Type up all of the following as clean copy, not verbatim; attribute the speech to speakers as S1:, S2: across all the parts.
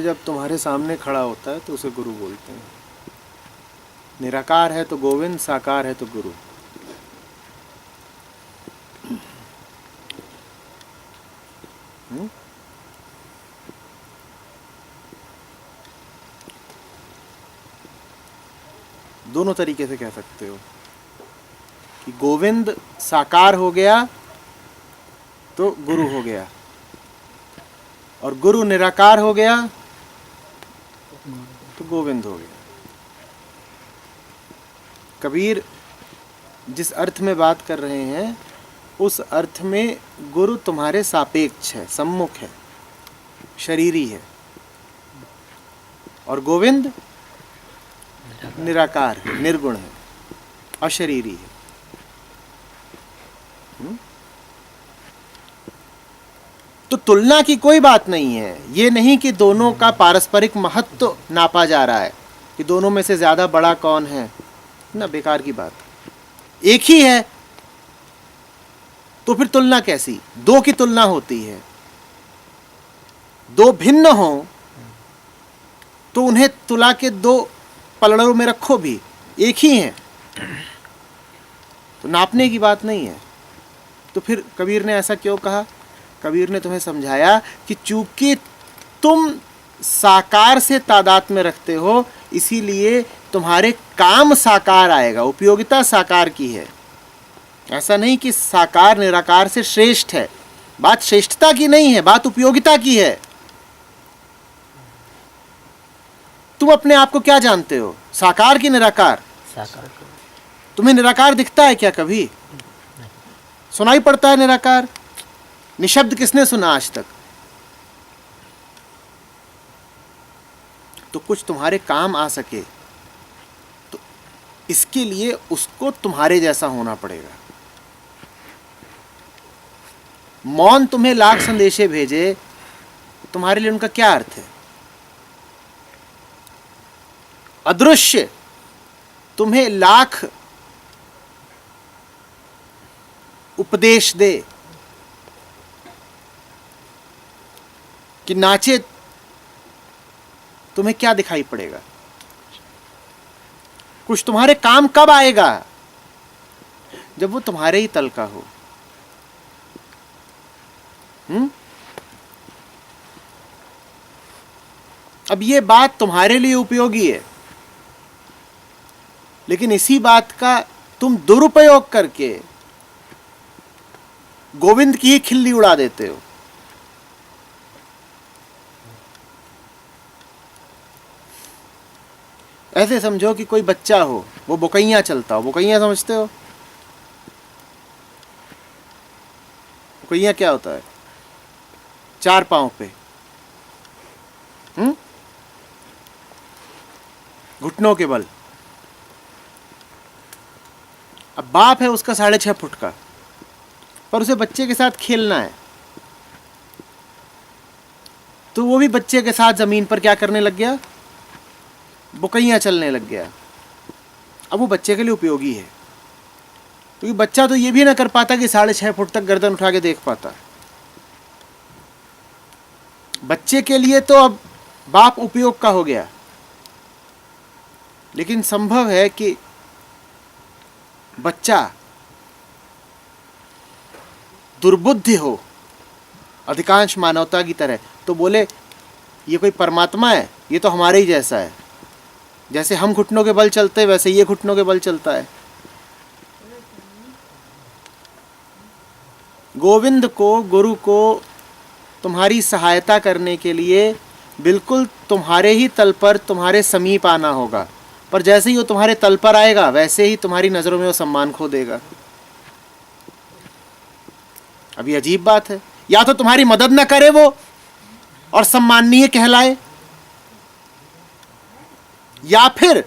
S1: गोविंद जब तुम्हारे सामने खड़ा होता है तो उसे गुरु बोलते हैं। निराकार है तो गोविंद, साकार है तो गुरु। दोनों तरीके से कह सकते हो कि गोविंद साकार हो गया तो गुरु हो गया, और गुरु निराकार हो गया तो गोविंद हो गया। कबीर जिस अर्थ में बात कर रहे हैं उस अर्थ में गुरु तुम्हारे सापेक्ष है, सम्मुख है, शरीरी है, और गोविंद निराकार है, निर्गुण है, अशरीरी है। तो तुलना की कोई बात नहीं है। ये नहीं कि दोनों का पारस्परिक महत्व नापा जा रहा है कि दोनों में से ज्यादा बड़ा कौन है, ना, बेकार की बात। एक ही है तो फिर तुलना कैसी? दो की तुलना होती है। दो भिन्न हो तो उन्हें तुला के दो पलड़ों में रखो भी, एक ही है, तो नापने की बात नहीं है। तो फिर कबीर ने ऐसा क्यों कहा? कबीर ने तुम्हें समझाया कि चूंकि तुम साकार से तादाद में रखते हो, इसीलिए तुम्हारे काम साकार आएगा, उपयोगिता साकार की है। ऐसा नहीं कि साकार निराकार से श्रेष्ठ है। बात श्रेष्ठता की नहीं है, बात उपयोगिता की है। तुम अपने आप को क्या जानते हो, साकार की निराकार?
S2: साकार।
S1: तुम्हें निराकार दिखता है क्या कभी? सुनाई पड़ता है निराकार? निशब्द किसने सुना आज तक? तो कुछ तुम्हारे काम आ सके तो इसके लिए उसको तुम्हारे जैसा होना पड़ेगा। मौन तुम्हें लाख संदेशे भेजे, तुम्हारे लिए उनका क्या अर्थ है? अदृश्य तुम्हें लाख उपदेश दे कि नाचे, तुम्हें क्या दिखाई पड़ेगा? कुछ तुम्हारे काम कब आएगा? जब वो तुम्हारे ही तल का हो। अब ये बात तुम्हारे लिए उपयोगी है, लेकिन इसी बात का तुम दुरुपयोग करके गोविंद की ही खिल्ली उड़ा देते हो। ऐसे समझो कि कोई बच्चा हो, वो बुकैया चलता हो। बुकैया समझते हो? बुकैया क्या होता है? चार पांव पे, घुटनों के बल। अब बाप है उसका 6.5 फुट का, पर उसे बच्चे के साथ खेलना है, तो वो भी बच्चे के साथ जमीन पर क्या करने लग गया? बुकैया चलने लग गया। अब वो बच्चे के लिए उपयोगी है, क्योंकि बच्चा तो ये भी ना कर पाता कि 6.5 फुट तक गर्दन उठा के देख पाता। बच्चे के लिए तो अब बाप उपयोग का हो गया। लेकिन संभव है कि बच्चा दुर्बुद्धि हो अधिकांश मानवता की तरह, तो बोले ये कोई परमात्मा है, ये तो हमारे ही जैसा है। जैसे हम घुटनों के बल चलते हैं वैसे ये घुटनों के बल चलता है। गोविंद को, गुरु को तुम्हारी सहायता करने के लिए बिल्कुल तुम्हारे ही तल पर, तुम्हारे समीप आना होगा। पर जैसे ही वो तुम्हारे तल पर आएगा वैसे ही तुम्हारी नजरों में वो सम्मान खो देगा। अभी अजीब बात है, या तो तुम्हारी मदद ना करे वो और सम्माननीय कहलाए, या फिर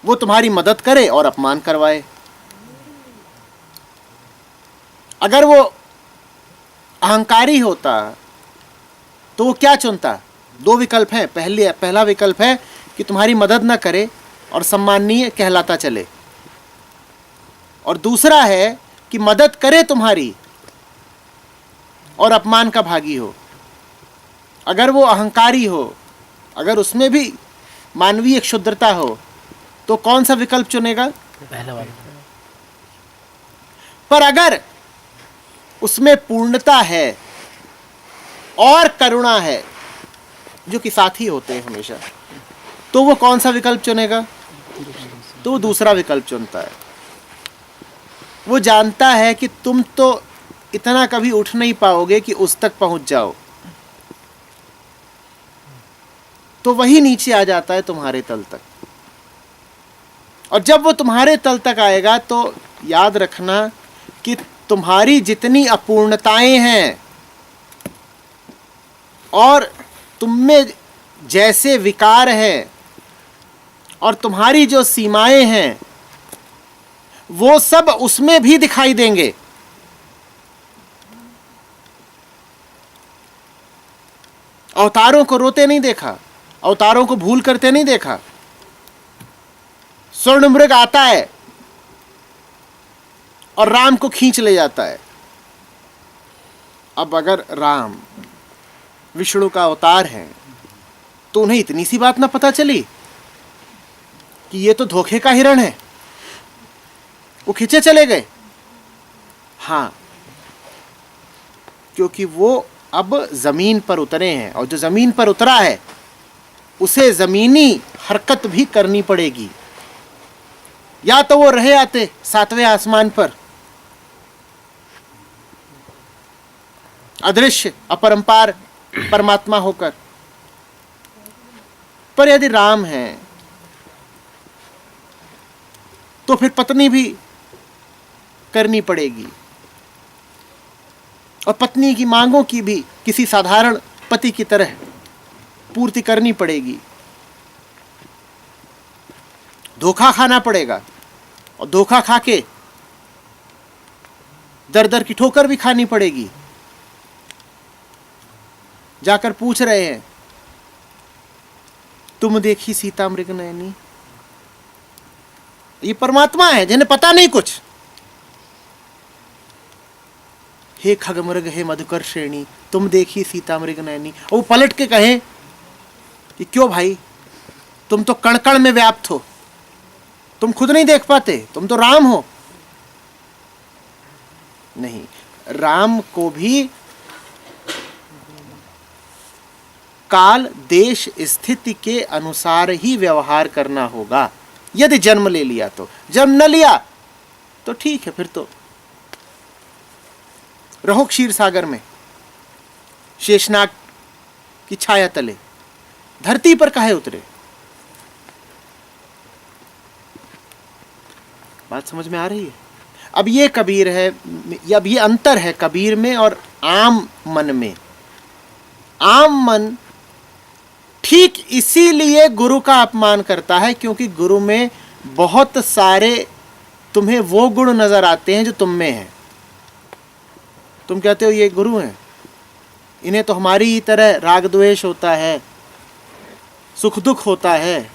S1: वो तुम्हारी मदद करे और अपमान करवाए। अगर वो अहंकारी होता तो वो क्या चुनता? दो विकल्प हैं। पहला विकल्प है कि तुम्हारी मदद ना करे और सम्माननीय कहलाता चले, और दूसरा है कि मदद करे तुम्हारी और अपमान का भागी हो। अगर वो अहंकारी हो, अगर उसमें भी मानवीय क्षुद्रता हो, तो कौन सा विकल्प चुनेगा?
S2: पहला वाला।
S1: पर अगर उसमें पूर्णता है और करुणा है, जो कि साथी होते हैं हमेशा, तो वो कौन सा विकल्प चुनेगा? तो वो दूसरा विकल्प चुनता है। वो जानता है कि तुम तो इतना कभी उठ नहीं पाओगे कि उस तक पहुंच जाओ, तो वही नीचे आ जाता है तुम्हारे तल तक। और जब वो तुम्हारे तल तक आएगा तो याद रखना कि तुम्हारी जितनी अपूर्णताएं हैं और तुम में जैसे विकार हैं और तुम्हारी जो सीमाएं हैं, वो सब उसमें भी दिखाई देंगे। अवतारों को रोते नहीं देखा, अवतारों को भूल करते नहीं देखा। स्वर्ण मृग आता है और राम को खींच ले जाता है। अब अगर राम विष्णु का अवतार है तो उन्हें इतनी सी बात ना पता चली कि ये तो धोखे का हिरण है, वो खींचे चले गए। हाँ, क्योंकि वो अब जमीन पर उतरे हैं, और जो जमीन पर उतरा है उसे जमीनी हरकत भी करनी पड़ेगी। या तो वो रहे आते 7वें आसमान पर, अदृश्य अपरंपार परमात्मा होकर, पर यदि राम है तो फिर पत्नी भी करनी पड़ेगी, और पत्नी की मांगों की भी किसी साधारण पति की तरह पूर्ति करनी पड़ेगी। धोखा खाना पड़ेगा, और धोखा खा के दर दर की ठोकर भी खानी पड़ेगी। जाकर पूछ रहे हैं, तुम देखी सीता मृग नयनी। ये परमात्मा है जिन्हें पता नहीं कुछ। हे खगमृग हे मधुकर श्रेणी, तुम देखी सीता मृग नयनी। और वो पलट के कहे कि क्यों भाई, तुम तो कण कण में व्याप्त हो, तुम खुद नहीं देख पाते, तुम तो राम हो। नहीं, राम को भी काल देश स्थिति के अनुसार ही व्यवहार करना होगा। यदि जन्म ले लिया तो, जन्म न लिया तो ठीक है, फिर तो रहो क्षीर सागर में शेषनाग की छाया तले, धरती पर काहे उतरे। बात समझ में आ रही है? अब ये कबीर है, अब ये अंतर है कबीर में और आम मन में। आम मन ठीक इसीलिए गुरु का अपमान करता है क्योंकि गुरु में बहुत सारे तुम्हें वो गुण नजर आते हैं जो तुम में हैं। तुम कहते हो ये गुरु हैं, इन्हें तो हमारी ही तरह राग द्वेष होता है, सुख दुख होता है।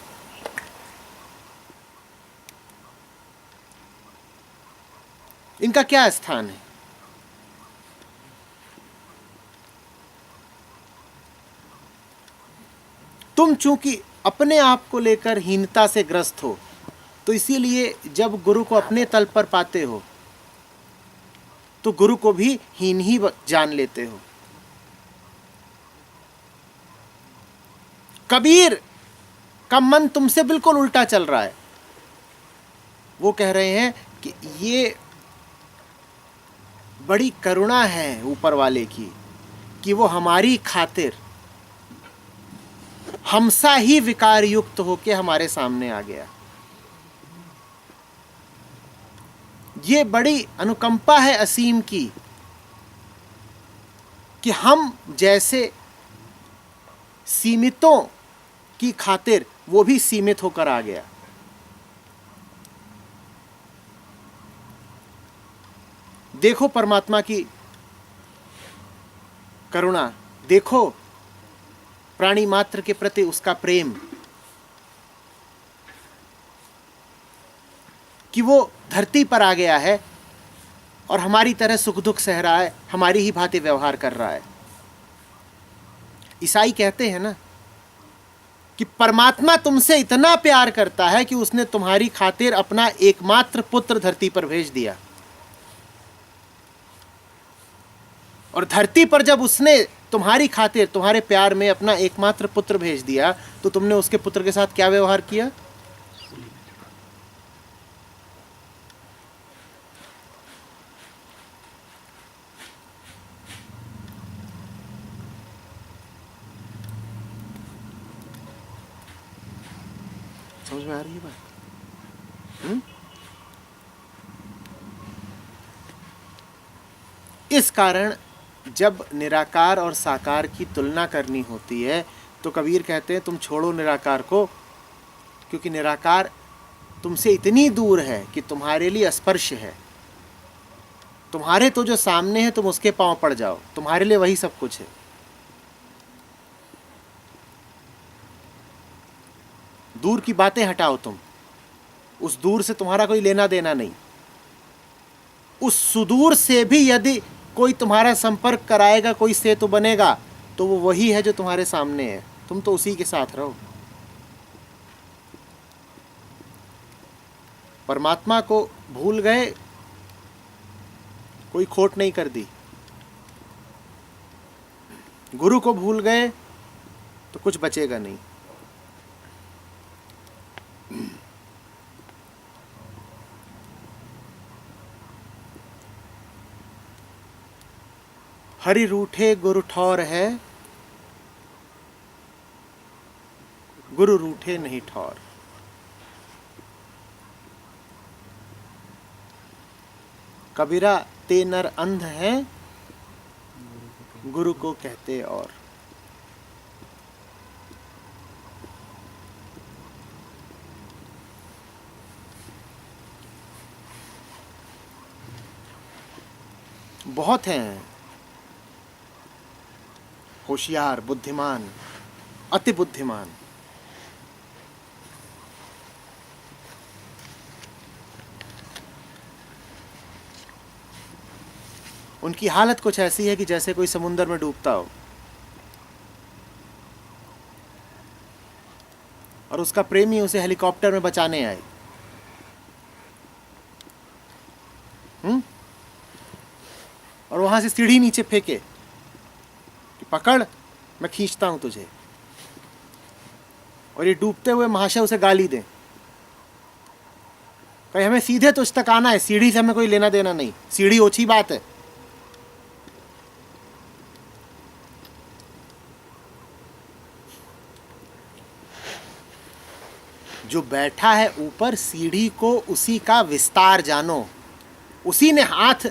S1: इनका क्या स्थान है? तुम चूंकि अपने आप को लेकर हीनता से ग्रस्त हो, तो इसीलिए जब गुरु को अपने तल पर पाते हो तो गुरु को भी हीन ही जान लेते हो। कबीर का मन तुमसे बिल्कुल उल्टा चल रहा है। वो कह रहे हैं कि ये बड़ी करुणा है ऊपर वाले की कि वो हमारी खातिर हमसा ही विकार युक्त होके हमारे सामने आ गया। ये बड़ी अनुकंपा है असीम की कि हम जैसे सीमितों की खातिर वो भी सीमित होकर आ गया। देखो परमात्मा की करुणा, देखो प्राणी मात्र के प्रति उसका प्रेम, कि वो धरती पर आ गया है और हमारी तरह सुख दुख सह रहा है, हमारी ही भांति व्यवहार कर रहा है। ईसाई कहते हैं ना कि परमात्मा तुमसे इतना प्यार करता है कि उसने तुम्हारी खातिर अपना एकमात्र पुत्र धरती पर भेज दिया, और धरती पर जब उसने तुम्हारी खातिर तुम्हारे प्यार में अपना एकमात्र पुत्र भेज दिया तो तुमने उसके पुत्र के साथ क्या व्यवहार किया? समझ में आ रही है बात? इस कारण जब निराकार और साकार की तुलना करनी होती है तो कबीर कहते हैं तुम छोड़ो निराकार को, क्योंकि निराकार तुमसे इतनी दूर है कि तुम्हारे लिए स्पर्श है। तुम्हारे तो जो सामने है तुम उसके पांव पड़ जाओ, तुम्हारे लिए वही सब कुछ है। दूर की बातें हटाओ, तुम उस दूर से तुम्हारा कोई लेना देना नहीं। उस सुदूर से भी यदि कोई तुम्हारा संपर्क कराएगा, कोई सेतु बनेगा, तो वो वही है जो तुम्हारे सामने है। तुम तो उसी के साथ रहो। परमात्मा को भूल गए, कोई खोट नहीं कर दी। गुरु को भूल गए तो कुछ बचेगा नहीं। हरि रूठे गुरु ठौर है, गुरु रूठे नहीं ठौर। कबीरा ते नर अंध है, गुरु को कहते और। बहुत हैं होशियार, बुद्धिमान, अति बुद्धिमान। उनकी हालत कुछ ऐसी है कि जैसे कोई समुद्र में डूबता हो और उसका प्रेमी उसे हेलीकॉप्टर में बचाने आए। और वहां से सीढ़ी नीचे फेंके कि पकड़, मैं खींचता हूं तुझे। और ये डूबते हुए महाशय उसे गाली दें, कहीं हमें सीधे तुझ तक आना है, सीढ़ी से हमें कोई लेना देना नहीं, सीढ़ी ओछी बात है। जो बैठा है ऊपर सीढ़ी को, उसी का विस्तार जानो। उसी ने हाथ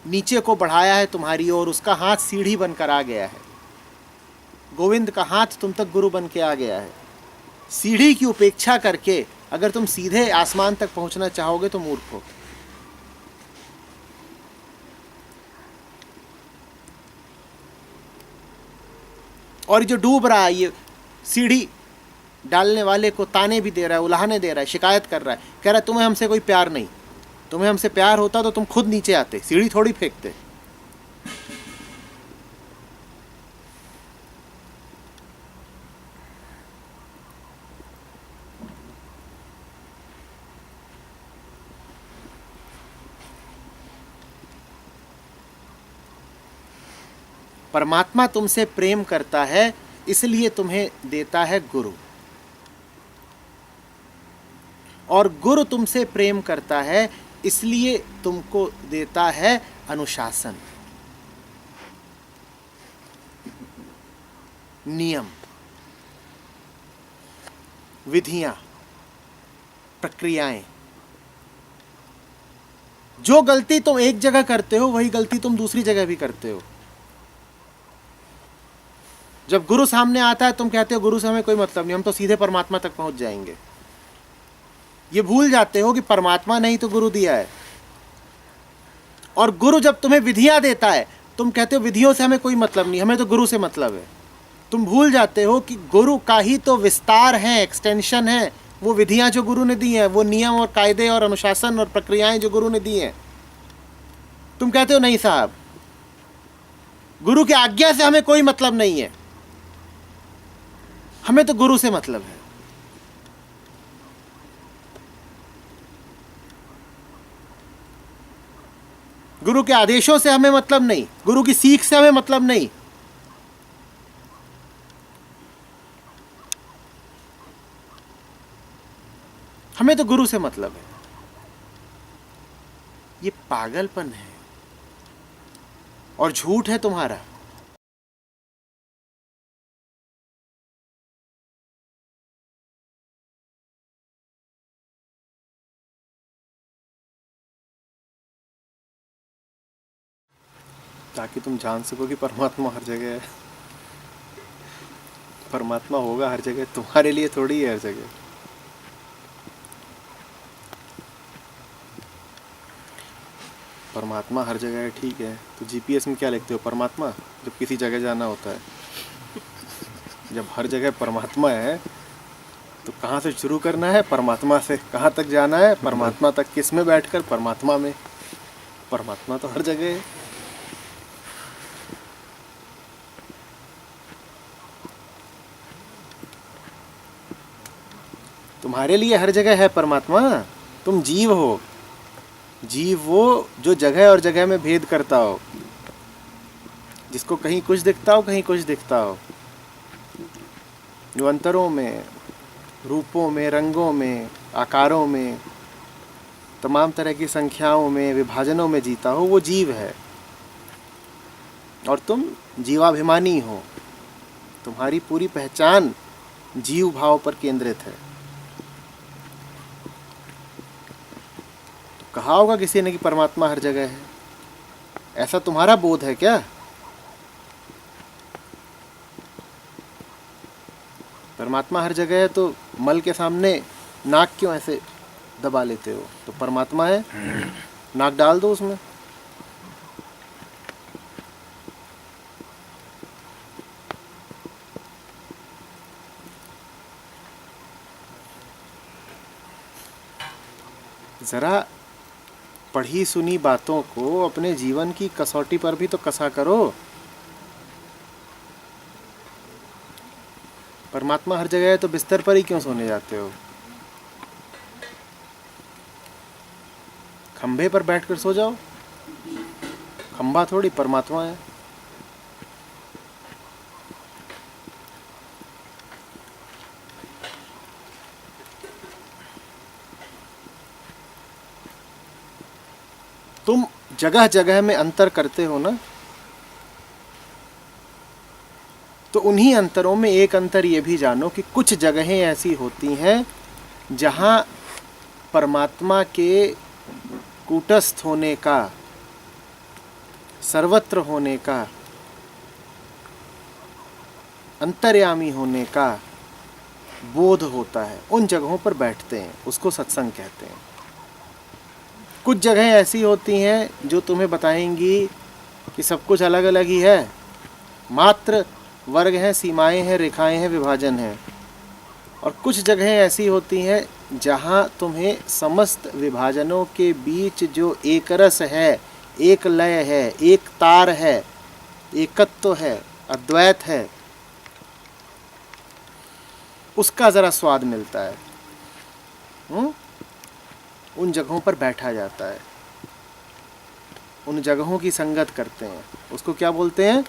S1: नीचे को बढ़ाया है तुम्हारी ओर, उसका हाथ सीढ़ी बनकर आ गया है। गोविंद का हाथ तुम तक गुरु बन के आ गया है। सीढ़ी की उपेक्षा करके अगर तुम सीधे आसमान तक पहुंचना चाहोगे तो मूर्ख हो। और जो डूब रहा है, ये सीढ़ी डालने वाले को ताने भी दे रहा है, उलाहने दे रहा है, शिकायत कर रहा है, कह रहा है तुम्हें हमसे कोई प्यार नहीं। तुम्हें हमसे प्यार होता तो तुम खुद नीचे आते, सीढ़ी थोड़ी फेंकते। परमात्मा तुमसे प्रेम करता है, इसलिए तुम्हें देता है गुरु। और गुरु तुमसे प्रेम करता है, इसलिए तुमको देता है अनुशासन, नियम, विधियां, प्रक्रियाएं। जो गलती तुम एक जगह करते हो वही गलती तुम दूसरी जगह भी करते हो। जब गुरु सामने आता है तुम कहते हो गुरु से हमें कोई मतलब नहीं, हम तो सीधे परमात्मा तक पहुंच जाएंगे। ये भूल जाते हो कि परमात्मा ने ही तो गुरु दिया है। और गुरु जब तुम्हें विधियां देता है तुम कहते हो विधियों से हमें कोई मतलब नहीं, हमें तो गुरु से मतलब है। तुम भूल जाते हो कि गुरु का ही तो विस्तार है, एक्सटेंशन है। वो विधियां जो गुरु ने दी हैं, वो नियम और कायदे और अनुशासन और प्रक्रियाएं जो गुरु ने दी हैं। तुम कहते हो नहीं साहब, गुरु की आज्ञा से हमें कोई मतलब नहीं है, हमें तो गुरु से मतलब है। गुरु के आदेशों से हमें मतलब नहीं, गुरु की सीख से हमें मतलब नहीं। हमें तो गुरु से मतलब है। ये पागलपन है और झूठ है तुम्हारा। ताकि तुम जान सको कि परमात्मा हर जगह है। परमात्मा होगा हर जगह, तुम्हारे लिए थोड़ी है हर जगह। परमात्मा हर जगह है, ठीक है, तो जीपीएस में क्या लिखते हो, परमात्मा, जब किसी जगह जाना होता है। जब हर जगह परमात्मा है तो कहाँ से शुरू करना है, परमात्मा से। कहाँ तक जाना है, परमात्मा तक। किस में बैठकर, परमात्मा में। परमात्मा तो हर जगह है। तुम्हारे लिए हर जगह है परमात्मा। तुम जीव हो। जीव वो जो जगह और जगह में भेद करता हो, जिसको कहीं कुछ दिखता हो, कहीं कुछ दिखता हो, जो अंतरों में, रूपों में, रंगों में, आकारों में, तमाम तरह की संख्याओं में, विभाजनों में जीता हो, वो जीव है। और तुम जीवाभिमानी हो। तुम्हारी पूरी पहचान जीव भाव पर केंद्रित है। तो कहा होगा किसी ने कि परमात्मा हर जगह है, ऐसा तुम्हारा बोध है क्या? परमात्मा हर जगह है तो मल के सामने नाक क्यों ऐसे दबा लेते हो? तो परमात्मा है, नाक डाल दो उसमें। जरा पढ़ी सुनी बातों को अपने जीवन की कसौटी पर भी तो कसा करो। परमात्मा हर जगह है तो बिस्तर पर ही क्यों सोने जाते हो? खंभे पर बैठकर सो जाओ। खंभा थोड़ी परमात्मा है। तुम जगह जगह में अंतर करते हो ना, तो उन्हीं अंतरों में एक अंतर ये भी जानो कि कुछ जगहें ऐसी होती हैं जहाँ परमात्मा के कूटस्थ होने का, सर्वत्र होने का, अंतर्यामी होने का बोध होता है। उन जगहों पर बैठते हैं, उसको सत्संग कहते हैं। कुछ जगहें ऐसी होती हैं जो तुम्हें बताएंगी कि सब कुछ अलग अलग ही है, मात्र वर्ग हैं, सीमाएं हैं, रेखाएं हैं, विभाजन है। और कुछ जगहें ऐसी होती हैं जहां तुम्हें समस्त विभाजनों के बीच जो एक रस है, एक लय है, एक तार है, एकत्व है, अद्वैत है, उसका ज़रा स्वाद मिलता है। उन जगहों पर बैठा जाता है, उन जगहों की संगत करते हैं। उसको क्या बोलते हैं?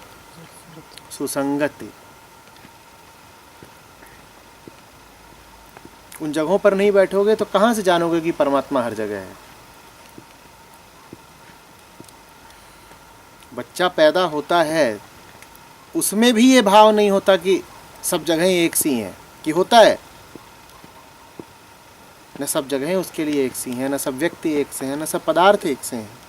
S1: सुसंगति। उन जगहों पर नहीं बैठोगे तो कहाँ से जानोगे कि परमात्मा हर जगह है? बच्चा पैदा होता है, उसमें भी ये भाव नहीं होता कि सब जगहें एक सी हैं, कि होता है? न सब जगहें उसके लिए एक सी हैं, न सब व्यक्ति एक से हैं, न सब पदार्थ एक से हैं।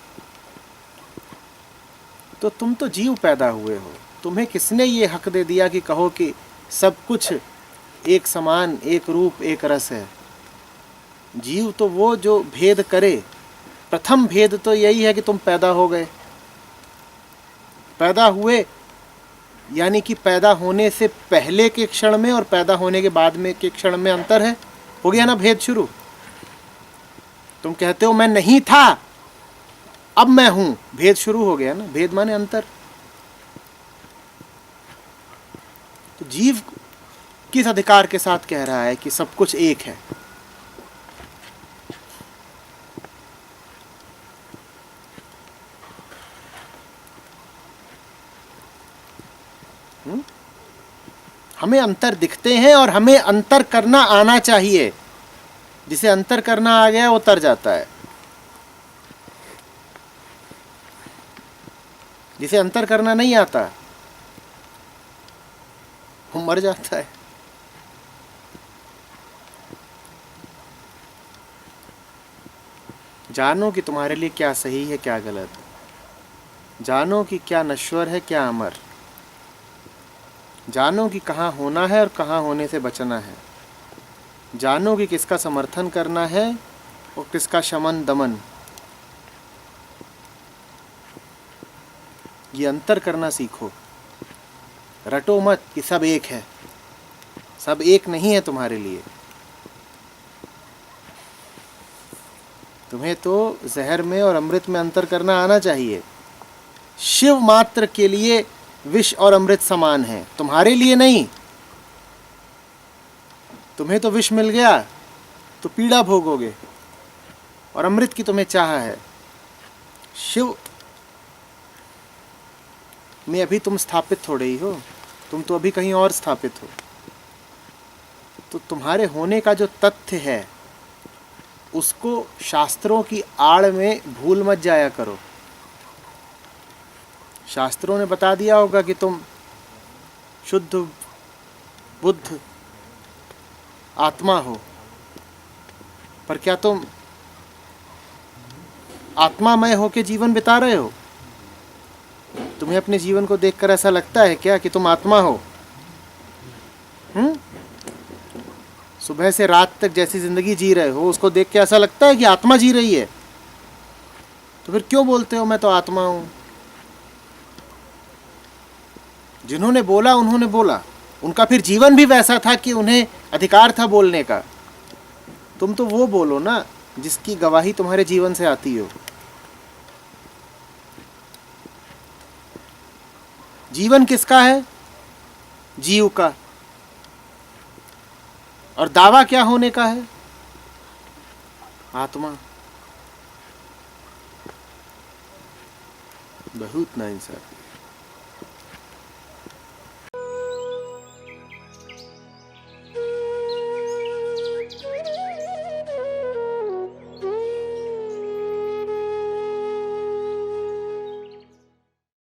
S1: तो तुम तो जीव पैदा हुए हो। तुम्हें किसने ये हक दे दिया कि कहो कि सब कुछ एक समान, एक रूप, एक रस है? जीव तो वो जो भेद करे। प्रथम भेद तो यही है कि तुम पैदा हो गए। पैदा हुए यानी कि पैदा होने से पहले के क्षण में और पैदा होने के बाद में के क्षण में अंतर है। हो गया ना भेद शुरू? तुम कहते हो मैं नहीं था, अब मैं हूं, भेद शुरू हो गया ना। भेद माने अंतर। तो जीव किस अधिकार के साथ कह रहा है कि सब कुछ एक है? हमें अंतर दिखते हैं और हमें अंतर करना आना चाहिए। जिसे अंतर करना आ गया वो तर जाता है, जिसे अंतर करना नहीं आता वो मर जाता है। जानो कि तुम्हारे लिए क्या सही है क्या गलत, जानो कि क्या नश्वर है क्या अमर, जानो कि कहाँ होना है और कहाँ होने से बचना है, जानो कि किसका समर्थन करना है और किसका शमन दमन। ये अंतर करना सीखो। रटो मत कि सब एक है, सब एक नहीं है तुम्हारे लिए। तुम्हें तो जहर में और अमृत में अंतर करना आना चाहिए। शिव मात्र के लिए विष और अमृत समान है, तुम्हारे लिए नहीं। तुम्हें तो विष मिल गया तो पीड़ा भोगोगे और अमृत की तुम्हें चाह है। शिव में अभी तुम स्थापित थोड़े ही हो, तुम तो अभी कहीं और स्थापित हो। तो तुम्हारे होने का जो तथ्य है उसको शास्त्रों की आड़ में भूल मत जाया करो। शास्त्रों ने बता दिया होगा कि तुम शुद्ध बुद्ध आत्मा हो, पर क्या तुम आत्मामय होकर जीवन बिता रहे हो? तुम्हें अपने जीवन को देखकर ऐसा लगता है क्या कि तुम आत्मा हो? सुबह से रात तक जैसी जिंदगी जी रहे हो उसको देख के ऐसा लगता है कि आत्मा जी रही है? तो फिर क्यों बोलते हो मैं तो आत्मा हूं? जिन्होंने बोला उन्होंने बोला, उनका फिर जीवन भी वैसा था कि उन्हें अधिकार था बोलने का। तुम तो वो बोलो ना जिसकी गवाही तुम्हारे जीवन से आती हो। जीवन किसका है? जीव का। और दावा क्या होने का है? आत्मा। बहुत नाइंसाफी।